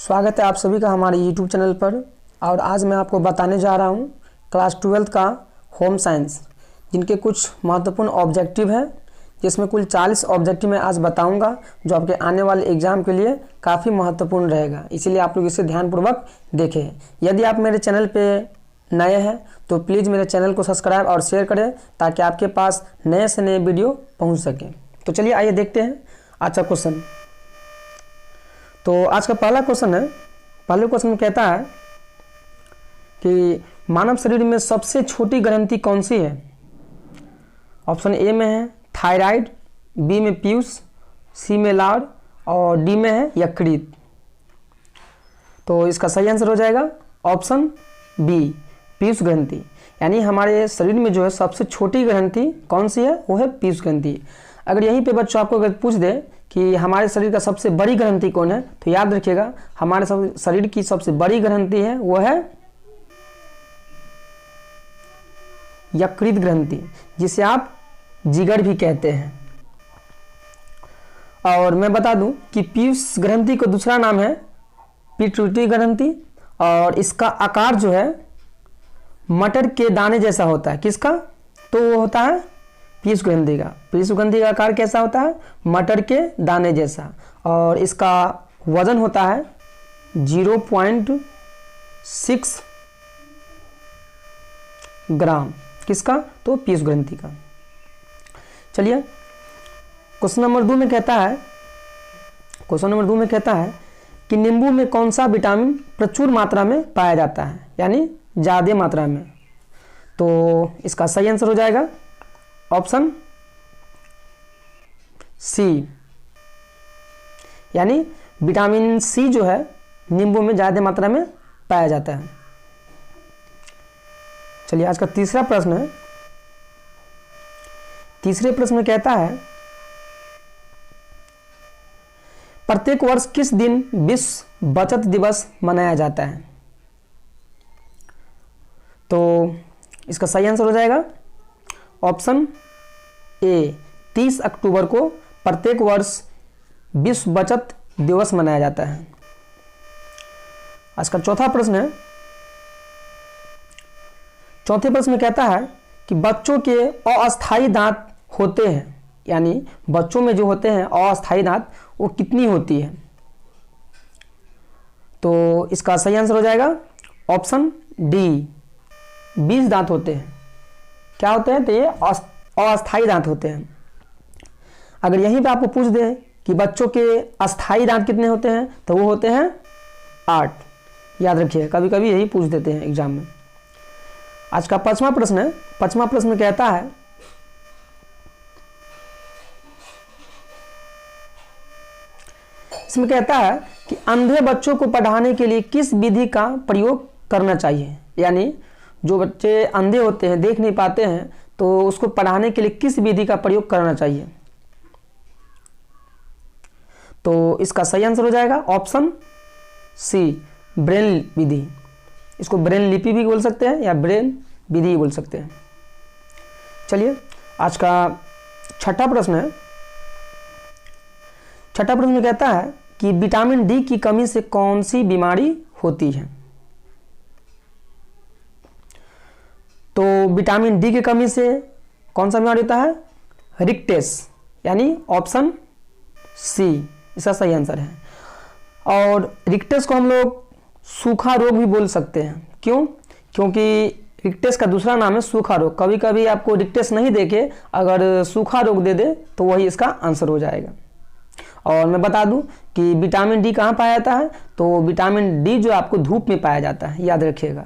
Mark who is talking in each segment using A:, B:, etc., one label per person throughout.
A: स्वागत है आप सभी का हमारे YouTube चैनल पर। और आज मैं आपको बताने जा रहा हूँ क्लास 12 का होम साइंस, जिनके कुछ महत्वपूर्ण ऑब्जेक्टिव है, जिसमें कुल 40 ऑब्जेक्टिव मैं आज बताऊंगा, जो आपके आने वाले एग्ज़ाम के लिए काफ़ी महत्वपूर्ण रहेगा। इसीलिए आप लोग इसे ध्यानपूर्वक देखें। यदि आप मेरे चैनल पर नए हैं तो प्लीज़ मेरे चैनल को सब्सक्राइब और शेयर करें, ताकि आपके पास नए से नए वीडियो पहुँच सकें। तो चलिए आइए देखते हैं आज का क्वेश्चन। तो आज का पहला क्वेश्चन है। पहले क्वेश्चन में कहता है कि मानव शरीर में सबसे छोटी ग्रंथि कौन सी है। ऑप्शन ए में है थायराइड, बी में पीयूष, सी में लार और डी में है यकृत। तो इसका सही आंसर हो जाएगा ऑप्शन बी, पीयूष ग्रंथि। यानी हमारे शरीर में जो है सबसे छोटी ग्रंथि कौन सी है, वो है पीयूष ग्रंथि। अगर यहीं पे बच्चों आपको अगर पूछ दे कि हमारे शरीर का सबसे बड़ी ग्रंथि कौन है, तो याद रखिएगा हमारे शरीर की सबसे बड़ी ग्रंथि है वो है यकृत ग्रंथि, जिसे आप जिगर भी कहते हैं। और मैं बता दूं कि पीयूष ग्रंथि का दूसरा नाम है पिट्यूटरी ग्रंथि, और इसका आकार जो है मटर के दाने जैसा होता है। किसका? तो वो होता है पीयूष ग्रंथि का। पीयूष ग्रंथि का आकार कैसा होता है? मटर के दाने जैसा। और इसका वजन होता है 0.6 ग्राम। किसका? तो पीयूष ग्रंथि का। चलिए क्वेश्चन नंबर 2 में कहता है कि नींबू में कौन सा विटामिन प्रचुर मात्रा में पाया जाता है, यानी ज़्यादा मात्रा में। तो इसका सही आंसर हो जाएगा ऑप्शन सी, यानी विटामिन सी जो है नींबू में ज़्यादा मात्रा में पाया जाता है। चलिए आज का तीसरा प्रश्न है। तीसरे प्रश्न में कहता है प्रत्येक वर्ष किस दिन विश्व बचत दिवस मनाया जाता है। तो इसका सही आंसर हो जाएगा ऑप्शन ए, 30 अक्टूबर को प्रत्येक वर्ष विश्व बचत दिवस मनाया जाता है। आज का चौथा प्रश्न है। चौथे प्रश्न में कहता है कि बच्चों के अस्थायी दांत होते हैं, यानी बच्चों में जो होते हैं अस्थायी दांत, वो कितनी होती है। तो इसका सही आंसर हो जाएगा ऑप्शन डी, 20 दांत होते हैं। क्या होते हैं? तो ये अस्थायी दांत होते हैं। अगर यहीं पे आपको पूछ दे कि बच्चों के अस्थायी दांत कितने होते हैं, तो वो होते हैं 8। याद रखिए, कभी कभी यही पूछ देते हैं एग्जाम में। आज का 5वां प्रश्न है। 5वां प्रश्न में कहता है इसमें कहता है कि अंधे बच्चों को पढ़ाने के लिए किस विधि का प्रयोग करना चाहिए। यानी जो बच्चे अंधे होते हैं, देख नहीं पाते हैं, तो उसको पढ़ाने के लिए किस विधि का प्रयोग करना चाहिए। तो इसका सही आंसर हो जाएगा ऑप्शन सी, ब्रेल विधि। इसको ब्रेल लिपि भी बोल सकते हैं या ब्रेल विधि बोल सकते हैं। चलिए आज का छठा प्रश्न है। छठा प्रश्न में कहता है कि विटामिन डी की कमी से कौन सी बीमारी होती है। तो विटामिन डी की कमी से कौन सा बीमारी होता है? रिक्टेस, यानी ऑप्शन सी इसका सही आंसर है। और रिक्टेस को हम लोग सूखा रोग भी बोल सकते हैं। क्यों? क्योंकि रिक्टेस का दूसरा नाम है सूखा रोग। कभी कभी आपको रिक्टेस नहीं देके अगर सूखा रोग दे दे तो वही इसका आंसर हो जाएगा। और मैं बता दूं कि विटामिन डी कहाँ पाया जाता है, तो विटामिन डी जो आपको धूप में पाया जाता है, याद रखिएगा।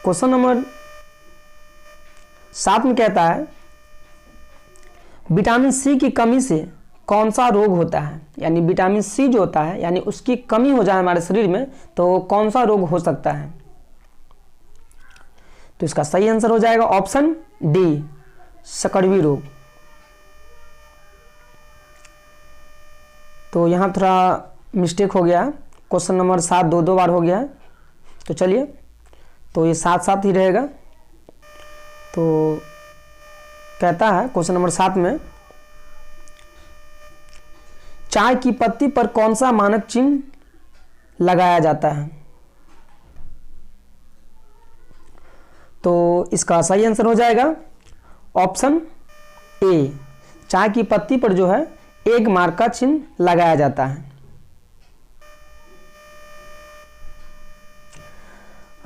A: क्वेश्चन नंबर 7 में कहता है विटामिन सी की कमी से कौन सा रोग होता है। यानी विटामिन सी जो होता है, यानी उसकी कमी हो जाए हमारे शरीर में, तो कौन सा रोग हो सकता है। तो इसका सही आंसर हो जाएगा ऑप्शन डी, सकड़वी रोग। तो यहाँ थोड़ा मिस्टेक हो गया, क्वेश्चन नंबर 7 दो बार हो गया है। तो चलिए, तो ये 7 ही रहेगा। तो कहता है क्वेश्चन नंबर 7 में चाय की पत्ती पर कौन सा मानक चिन्ह लगाया जाता है? तो इसका सही आंसर हो जाएगा ऑप्शन ए, चाय की पत्ती पर जो है एक मार्क का चिन्ह लगाया जाता है।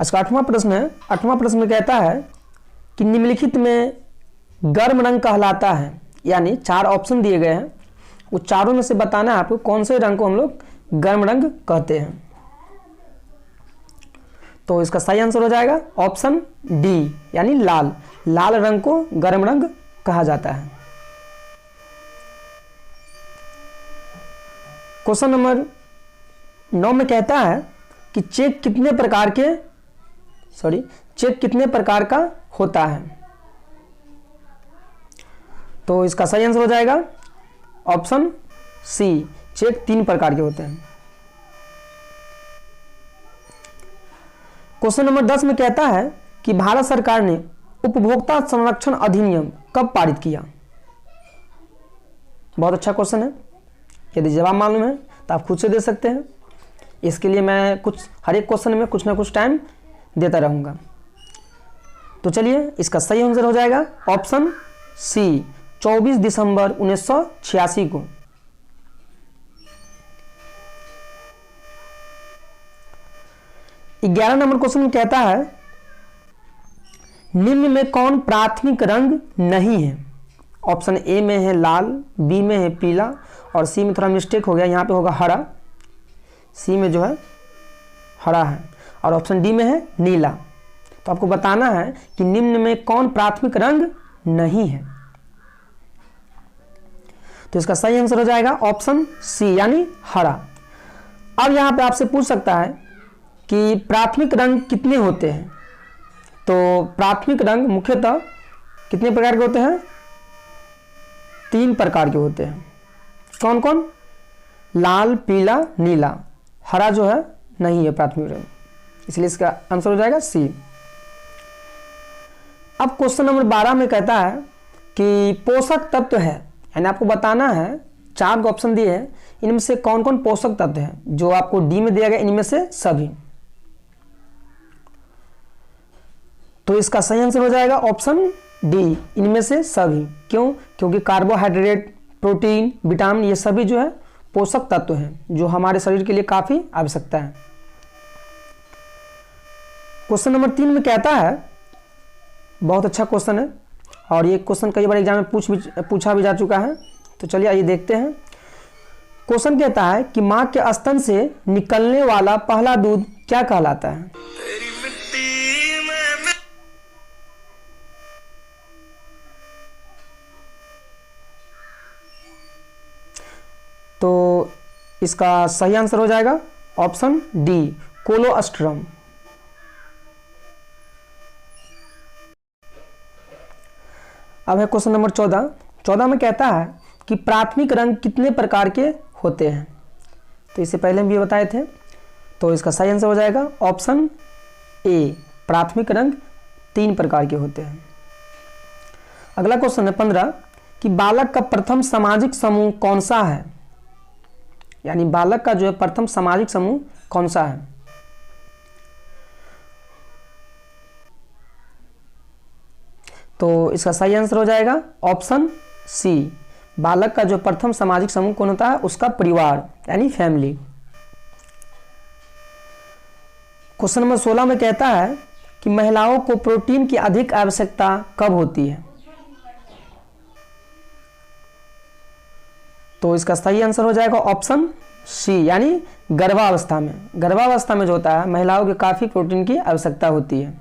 A: इसका 8वां प्रश्न है। 8वां प्रश्न कहता है कि निम्नलिखित में गर्म रंग कहलाता है, यानी 4 ऑप्शन दिए गए हैं, वो चारों में से बताना है आपको कौन से रंग को हम लोग गर्म रंग कहते हैं। तो इसका सही आंसर हो जाएगा ऑप्शन डी, यानी लाल। लाल रंग को गर्म रंग कहा जाता है। क्वेश्चन नंबर 9 में कहता है कि चेक कितने प्रकार का होता है? तो इसका सही आंसर हो जाएगा ऑप्शन सी, चेक 3 प्रकार के होते हैं। क्वेश्चन नंबर 10 में कहता है कि भारत सरकार ने उपभोक्ता संरक्षण अधिनियम कब पारित किया? बहुत अच्छा क्वेश्चन है। यदि जवाब मालूम है तो आप खुद से दे सकते हैं। इसके लिए मैं हर एक क्वेश्चन में कुछ ना कुछ टाइम देता रहूंगा। तो चलिए, इसका सही आंसर हो जाएगा ऑप्शन सी, 24 दिसंबर 1986 को। ग्यारह नंबर क्वेश्चन में कहता है निम्न में कौन प्राथमिक रंग नहीं है? ऑप्शन ए में है लाल, बी में है पीला, और सी में थोड़ा मिस्टेक हो गया, यहाँ पे होगा हरा। सी में जो है हरा है, और ऑप्शन डी में है नीला। तो आपको बताना है कि निम्न में कौन प्राथमिक रंग नहीं है। तो इसका सही आंसर हो जाएगा ऑप्शन सी, यानी हरा। अब यहां पे आपसे पूछ सकता है कि प्राथमिक रंग कितने होते हैं? तो प्राथमिक रंग मुख्यतः कितने प्रकार के होते हैं? 3 प्रकार के होते हैं। कौन कौन? लाल, पीला, नीला। हरा जो है नहीं है प्राथमिक रंग, इसलिए इसका आंसर हो जाएगा सी। अब क्वेश्चन नंबर 12 में कहता है कि पोषक तत्व है, यानी आपको बताना है 4 ऑप्शन दिए हैं, इनमें से कौन कौन पोषक तत्व है। जो आपको डी में दिया गया इनमें से सभी। तो इसका सही आंसर हो जाएगा ऑप्शन डी, इनमें से सभी। क्यों? क्योंकि कार्बोहाइड्रेट, प्रोटीन, विटामिन, ये सभी जो है पोषक तत्व हैं जो हमारे शरीर के लिए काफी आवश्यकता है। क्वेश्चन नंबर 3 में कहता है, बहुत अच्छा क्वेश्चन है और ये क्वेश्चन कई बार एग्जाम में पूछा भी जा चुका है। तो चलिए आइए देखते हैं। क्वेश्चन कहता है कि मां के स्तन से निकलने वाला पहला दूध क्या कहलाता है? तो इसका सही आंसर हो जाएगा ऑप्शन डी, कोलोस्ट्रम। अब है क्वेश्चन नंबर 14। 14 में कहता है कि प्राथमिक रंग कितने प्रकार के होते हैं? तो इससे पहले हम भी बताए थे। तो इसका सही आंसर हो जाएगा ऑप्शन ए, प्राथमिक रंग 3 प्रकार के होते हैं। अगला क्वेश्चन है 15 कि बालक का प्रथम सामाजिक समूह कौन सा है? यानी बालक का जो है प्रथम सामाजिक समूह कौन सा है? तो इसका सही आंसर हो जाएगा ऑप्शन सी, बालक का जो प्रथम सामाजिक समूह कौन होता है? उसका परिवार, यानी फैमिली। क्वेश्चन नंबर 16 में कहता है कि महिलाओं को प्रोटीन की अधिक आवश्यकता कब होती है? तो इसका सही आंसर हो जाएगा ऑप्शन सी, यानी गर्भावस्था में। गर्भावस्था में जो होता है महिलाओं के काफी प्रोटीन की आवश्यकता होती है।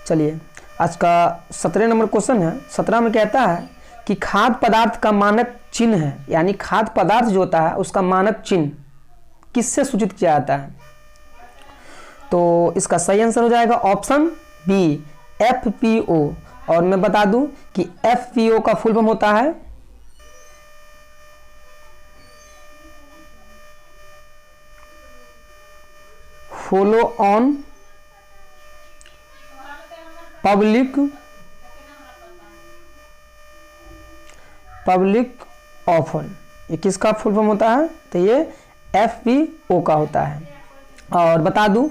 A: चलिए, आज का 17 नंबर क्वेश्चन है। 17 में कहता है कि खाद्य पदार्थ का मानक चिन्ह है, यानी खाद्य पदार्थ जो होता है उसका मानक चिन्ह किससे सूचित किया जाता है? तो इसका सही आंसर हो जाएगा ऑप्शन बी, FPO। और मैं बता दूं कि FPO का फुल फॉर्म होता है फॉलो ऑन पब्लिक ऑफर, ये किसका फुल फॉर्म होता है? तो ये FPO का होता है। और बता दूं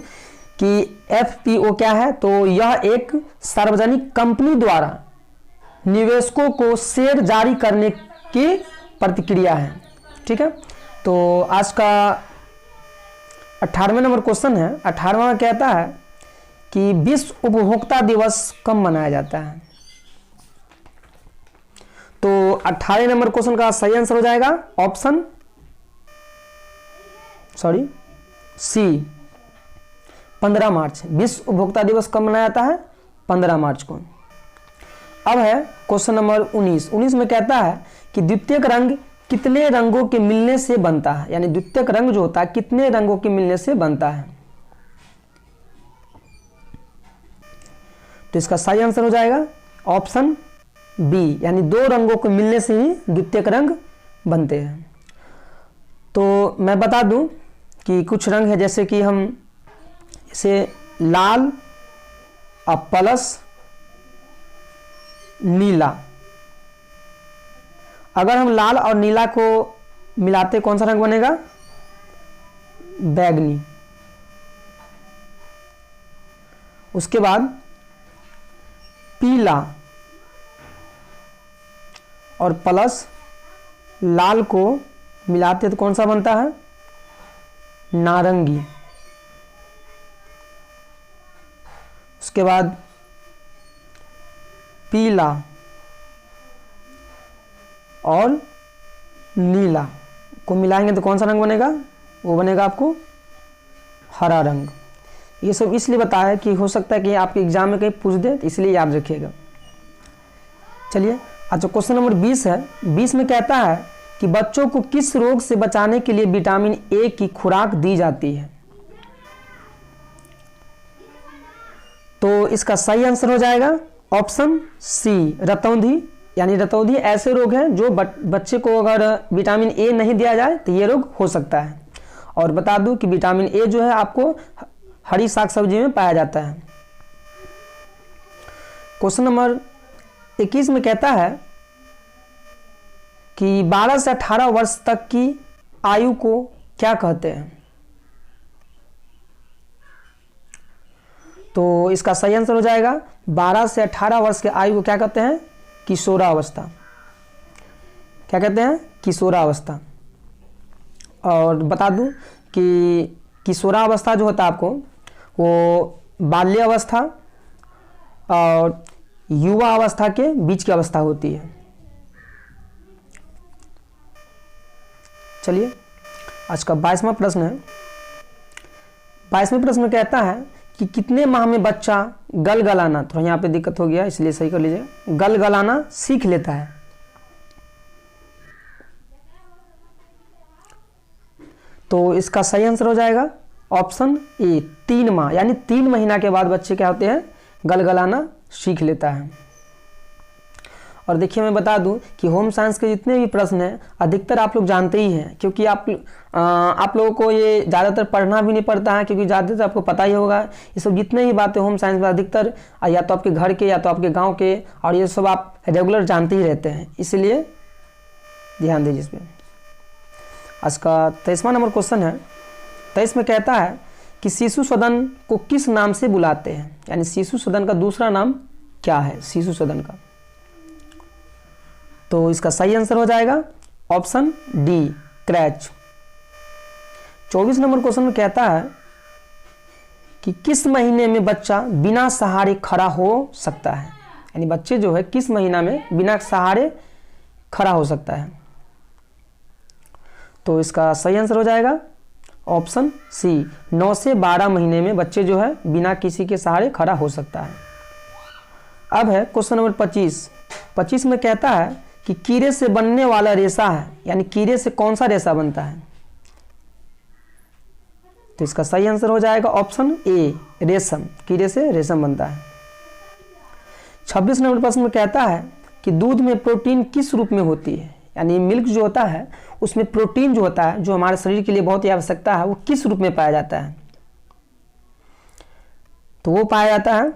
A: कि FPO क्या है? तो यह एक सार्वजनिक कंपनी द्वारा निवेशकों को शेयर जारी करने की प्रतिक्रिया है। ठीक है, तो आज का 18वें नंबर क्वेश्चन है। 18वां कहता है कि विश्व उपभोक्ता दिवस कब मनाया जाता है? तो 18वें नंबर क्वेश्चन का सही आंसर हो जाएगा ऑप्शन सी 15 मार्च। विश्व उपभोक्ता दिवस कब मनाया जाता है? 15 मार्च को। अब है क्वेश्चन नंबर 19 में कहता है कि द्वितीयक रंग कितने रंगों के मिलने से बनता है? यानी द्वितीयक रंग जो होता है कितने रंगों के मिलने से बनता है? तो इसका सही आंसर हो जाएगा ऑप्शन बी, यानी 2 रंगों के मिलने से ही द्वितीयक रंग बनते हैं। तो मैं बता दूं कि कुछ रंग है, जैसे कि हम इसे लाल प्लस नीला, अगर हम लाल और नीला को मिलाते कौन सा रंग बनेगा? बैगनी। उसके बाद पीला और प्लस लाल को मिलाते तो कौन सा बनता है? नारंगी। उसके बाद पीला और नीला को मिलाएंगे तो कौन सा रंग बनेगा? वो बनेगा आपको हरा रंग। ये सब इसलिए बताया कि हो सकता है कि आपके एग्जाम में कहीं पूछ दे, इसलिए याद रखिएगा। चलिए, अच्छा क्वेश्चन नंबर 20 है। 20 में कहता है कि बच्चों को किस रोग से बचाने के लिए विटामिन ए की खुराक दी जाती है? तो इसका सही आंसर हो जाएगा ऑप्शन सी रतौंधी। यानी रतौंधी ऐसे रोग हैं जो बच्चे को अगर विटामिन ए नहीं दिया जाए तो ये रोग हो सकता है। और बता दूं कि विटामिन ए जो है आपको हरी साग सब्जी में पाया जाता है। क्वेश्चन नंबर 21 में कहता है कि 12 से 18 वर्ष तक की आयु को क्या कहते हैं? तो इसका सही आंसर हो जाएगा 12 से 18 वर्ष के आयु को क्या कहते हैं? किशोरावस्था। क्या कहते हैं? किशोरावस्था। और बता दूं कि किशोरावस्था जो होता है आपको वो बाल्यावस्था और युवा अवस्था के बीच की अवस्था होती है। चलिए, आज का 22वां प्रश्न है। 22वें प्रश्न में कहता है कि कितने माह में बच्चा गलगलाना, थोड़ा यहाँ पे दिक्कत हो गया इसलिए सही कर लीजिए, गलगलाना सीख लेता है? तो इसका सही आंसर हो जाएगा ऑप्शन ए 3 माह। यानी 3 महीना के बाद बच्चे क्या होते हैं? गलगलाना सीख लेता है। और देखिए मैं बता दूं कि होम साइंस के जितने भी प्रश्न हैं अधिकतर आप लोग जानते ही हैं, क्योंकि आप लोगों को ये ज़्यादातर पढ़ना भी नहीं पड़ता है, क्योंकि ज़्यादातर आपको पता ही होगा ये सब जितने भी बातें होम साइंस में अधिकतर या तो आपके घर के या तो आपके गांव के, और ये सब आप रेगुलर जानते ही रहते हैं, इसलिए ध्यान दीजिए इस पर। आज का 23वां नंबर क्वेश्चन है। 23 में कहता है कि शिशु सदन को किस नाम से बुलाते हैं? यानी शिशु सदन का दूसरा नाम क्या है? शिशु सदन का। तो इसका सही आंसर हो जाएगा ऑप्शन डी क्रैच। 24 नंबर क्वेश्चन में कहता है कि किस महीने में बच्चा बिना सहारे खड़ा हो सकता है? यानी बच्चे जो है किस महीना में बिना सहारे खड़ा हो सकता है? तो इसका सही आंसर हो जाएगा ऑप्शन सी 9 से 12 महीने में बच्चे जो है बिना किसी के सहारे खड़ा हो सकता है। अब है क्वेश्चन नंबर 25 में कहता है कि कीड़े से बनने वाला रेशा है, यानी कीड़े से कौन सा रेशा बनता है? तो इसका सही आंसर हो जाएगा ऑप्शन ए रेशम। कीड़े से रेशम बनता है। 26 नंबर प्रश्न में कहता है कि दूध में प्रोटीन किस रूप में होती है? यानी मिल्क जो होता है उसमें प्रोटीन जो होता है जो हमारे शरीर के लिए बहुत ही आवश्यकता है वो किस रूप में पाया जाता है? तो वो पाया जाता है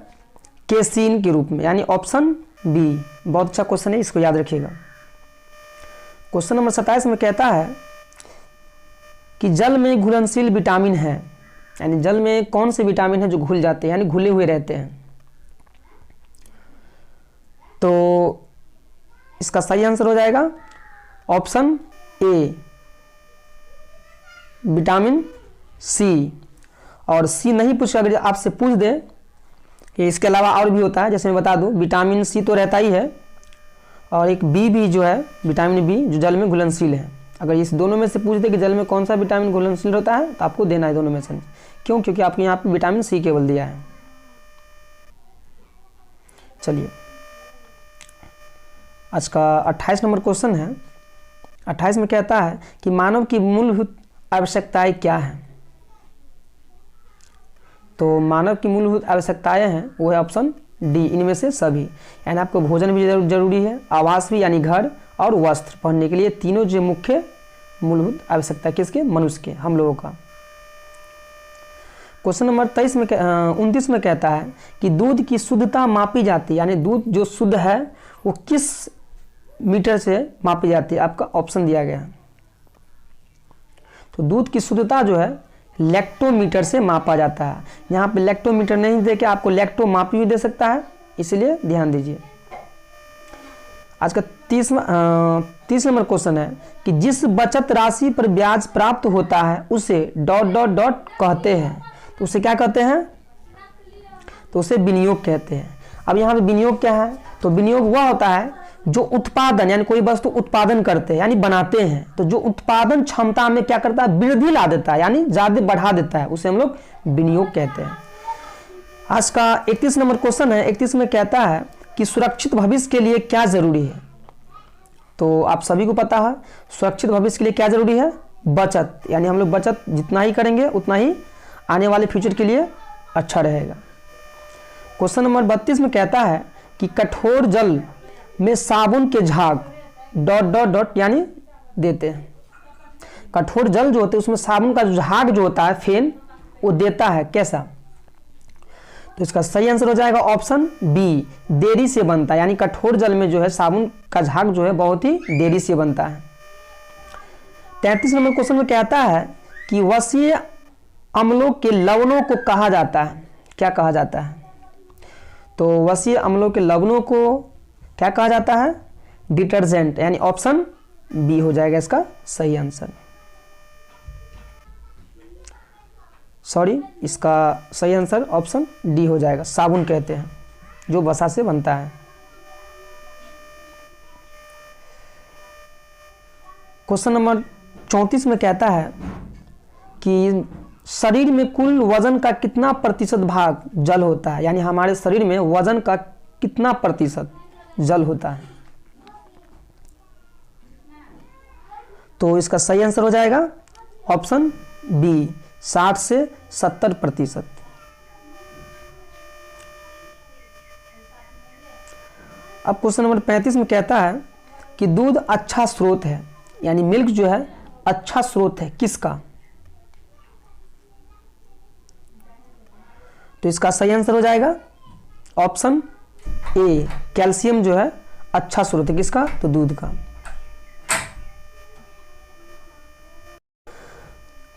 A: केसीन के रूप में, यानी ऑप्शन बी। बहुत अच्छा क्वेश्चन है, इसको याद रखिएगा। क्वेश्चन नंबर 27 में कहता है कि जल में घुलनशील विटामिन है, यानी जल में कौन से विटामिन है जो घुल जाते हैं यानी घुले हुए रहते हैं। तो इसका सही आंसर हो जाएगा ऑप्शन ए विटामिन सी। और सी नहीं पूछा, अगर आपसे पूछ दे कि इसके अलावा और भी होता है, जैसे मैं बता दूं विटामिन सी तो रहता ही है, और एक बी भी जो है विटामिन बी जो जल में घुलनशील है। अगर इस दोनों में से पूछ दे कि जल में कौन सा विटामिन घुलनशील होता है तो आपको देना है दोनों में से। क्यों? क्योंकि आपके यहाँ पे विटामिन सी केवल दिया है। चलिए आज का 28 नंबर क्वेश्चन है। 28 में कहता है कि मानव की मूलभूत आवश्यकताएं क्या हैं। तो मानव की मूलभूत आवश्यकताएं हैं वो है ऑप्शन डी, इनमें से सभी। यानी आपको भोजन भी जरूरी है, आवास भी यानी घर, और वस्त्र पहनने के लिए, तीनों जो मुख्य मूलभूत आवश्यकता किसके? मनुष्य के, हम लोगों का। क्वेश्चन नंबर 29 में कहता है कि दूध की शुद्धता मापी जाती है, यानी दूध जो शुद्ध है वो किस मीटर से मापी जाती है। आपका ऑप्शन दिया गया है। तो दूध की शुद्धता जो है लैक्टोमीटर से मापा जाता है। यहाँ पे लैक्टोमीटर नहीं दे के आपको लैक्टोमापी भी दे सकता है, इसलिए ध्यान दीजिए। आज का 30 नंबर क्वेश्चन है कि जिस बचत राशि पर ब्याज प्राप्त होता है उसे ... कहते हैं। तो उसे क्या कहते हैं? तो उसे विनियोग कहते हैं। अब यहाँ पे विनियोग क्या है? तो विनियोग वह होता है जो उत्पादन यानी कोई वस्तु उत्पादन करते हैं यानी बनाते हैं, तो जो उत्पादन क्षमता में क्या करता है? वृद्धि ला देता है, यानी ज्यादा बढ़ा देता है, उसे हम लोग विनियोग कहते हैं। आज का 31 नंबर क्वेश्चन है। 31 में कहता है कि सुरक्षित भविष्य के लिए क्या जरूरी है। तो आप सभी को पता है सुरक्षित भविष्य के लिए क्या जरूरी है? बचत, यानी हम लोग बचत जितना ही करेंगे उतना ही आने वाले फ्यूचर के लिए अच्छा रहेगा। क्वेश्चन नंबर 32 में कहता है कि कठोर जल में साबुन के झाग ... यानी देते हैं। कठोर जल जो होते हैं उसमें साबुन का झाग जो होता है फेन वो देता है, कैसा? तो इसका सही आंसर हो जाएगा ऑप्शन बी, देरी से बनता है। यानी कठोर जल में जो है साबुन का झाग जो है बहुत ही देरी से बनता है। 33 नंबर क्वेश्चन में कहता है कि वसीय अम्लों के लवणों को कहा जाता है, क्या कहा जाता है? तो वसीय अम्लों के लवणों को क्या कहा जाता है? डिटर्जेंट, यानी ऑप्शन बी हो जाएगा इसका सही आंसर। सॉरी, इसका सही आंसर ऑप्शन डी हो जाएगा, साबुन कहते हैं जो वसा से बनता है। क्वेश्चन नंबर 34 में कहता है कि शरीर में कुल वजन का कितना प्रतिशत भाग जल होता है, यानी हमारे शरीर में वजन का कितना प्रतिशत जल होता है। तो इसका सही आंसर हो जाएगा ऑप्शन बी, 60 से 70%। अब क्वेश्चन नंबर 35 में कहता है कि दूध अच्छा स्रोत है, यानी मिल्क जो है अच्छा स्रोत है किसका? तो इसका सही आंसर हो जाएगा ऑप्शन ए, कैल्शियम जो है अच्छा स्रोत है किसका? तो दूध का।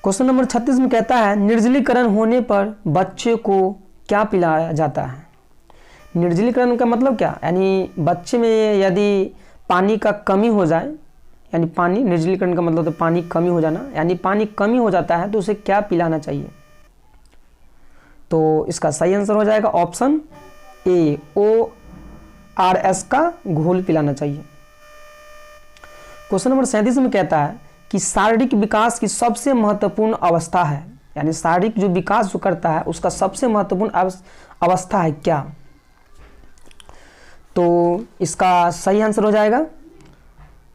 A: क्वेश्चन नंबर 36 में कहता है निर्जलीकरण होने पर बच्चे को क्या पिलाया जाता है। निर्जलीकरण का मतलब क्या? यानी बच्चे में यदि पानी का कमी हो जाए, यानी पानी, निर्जलीकरण का मतलब तो पानी कमी हो जाना, यानी पानी कमी हो जाता है तो उसे क्या पिलाना चाहिए? तो इसका सही आंसर हो जाएगा ऑप्शन ए, ORS का घोल पिलाना चाहिए। क्वेश्चन नंबर 37 में कहता है कि शारीरिक विकास की सबसे महत्वपूर्ण अवस्था है, यानी शारीरिक जो विकास जो करता है उसका सबसे महत्वपूर्ण अवस्था है क्या? तो इसका सही आंसर हो जाएगा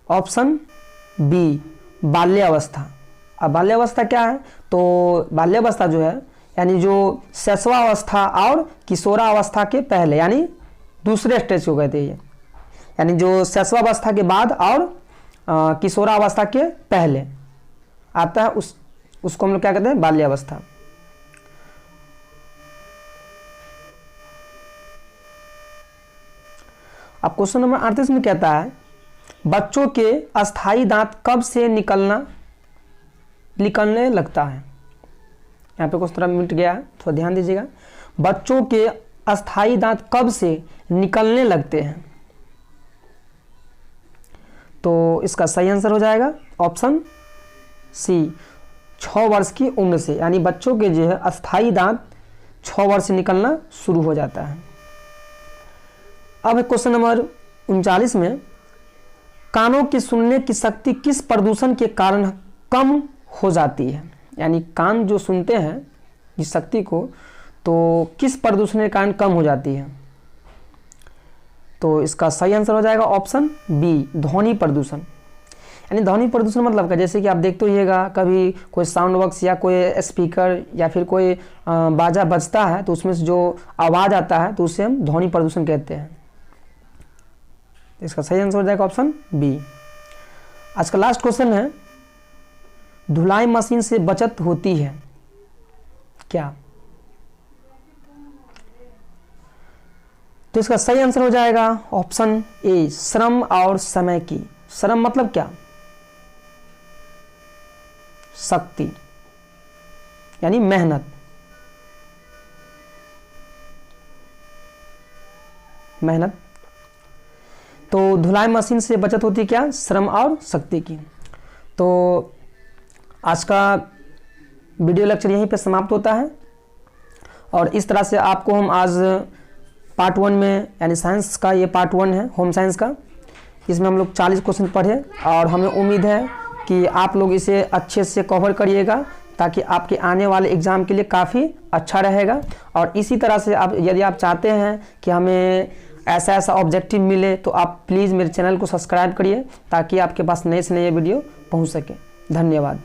A: ऑप्शन बी, बाल्यावस्था। अब बाल्यावस्था क्या है? तो बाल्यावस्था जो है यानी जो शैशवावस्था और किशोरावस्था के पहले, यानी दूसरे स्टेज को कहते हैं, यानी जो शैशवावस्था के बाद और किशोरावस्था के पहले आता है उसको हम लोग क्या कहते हैं? बाल्यावस्था। अब क्वेश्चन नंबर 38 में कहता है बच्चों के अस्थाई दांत कब से निकलने लगता है। यहाँ पे कुछ तरह मिट गया है, थोड़ा ध्यान दीजिएगा। बच्चों के अस्थाई दांत कब से निकलने लगते हैं। तो इसका सही आंसर हो जाएगा ऑप्शन सी, 6 वर्ष की उम्र से। यानी बच्चों के जो है अस्थाई दांत 6 वर्ष से निकलना शुरू हो जाता है। अब क्वेश्चन नंबर 39 में, कानों की सुनने की शक्ति किस प्रदूषण के कारण कम हो जाती है। यानी कान जो सुनते हैं इस शक्ति को, तो किस प्रदूषण के कारण कम हो जाती है। तो इसका सही आंसर हो जाएगा ऑप्शन बी, ध्वनि प्रदूषण। यानी ध्वनि प्रदूषण मतलब क्या, जैसे कि आप देखते होइएगा कभी कोई साउंड बॉक्स या कोई स्पीकर या फिर कोई बाजा बजता है तो उसमें से जो आवाज़ आता है तो उसे हम ध्वनि प्रदूषण कहते हैं। इसका सही आंसर हो जाएगा ऑप्शन बी। आज का लास्ट क्वेश्चन है, धुलाई मशीन से बचत होती है क्या। तो इसका सही आंसर हो जाएगा ऑप्शन ए, श्रम और समय की। श्रम मतलब क्या, शक्ति यानी मेहनत। तो धुलाई मशीन से बचत होती है क्या, श्रम और शक्ति की। तो आज का वीडियो लेक्चर यहीं पे समाप्त होता है। और इस तरह से आपको हम आज पार्ट 1 में, यानी साइंस का ये पार्ट 1 है होम साइंस का, इसमें हम लोग 40 क्वेश्चन पढ़े और हमें उम्मीद है कि आप लोग इसे अच्छे से कवर करिएगा ताकि आपके आने वाले एग्ज़ाम के लिए काफ़ी अच्छा रहेगा। और इसी तरह से आप यदि आप चाहते हैं कि हमें ऐसा ऑब्जेक्टिव मिले तो आप प्लीज़ मेरे चैनल को सब्सक्राइब करिए ताकि आपके पास नए से नए वीडियो पहुंच सके। धन्यवाद।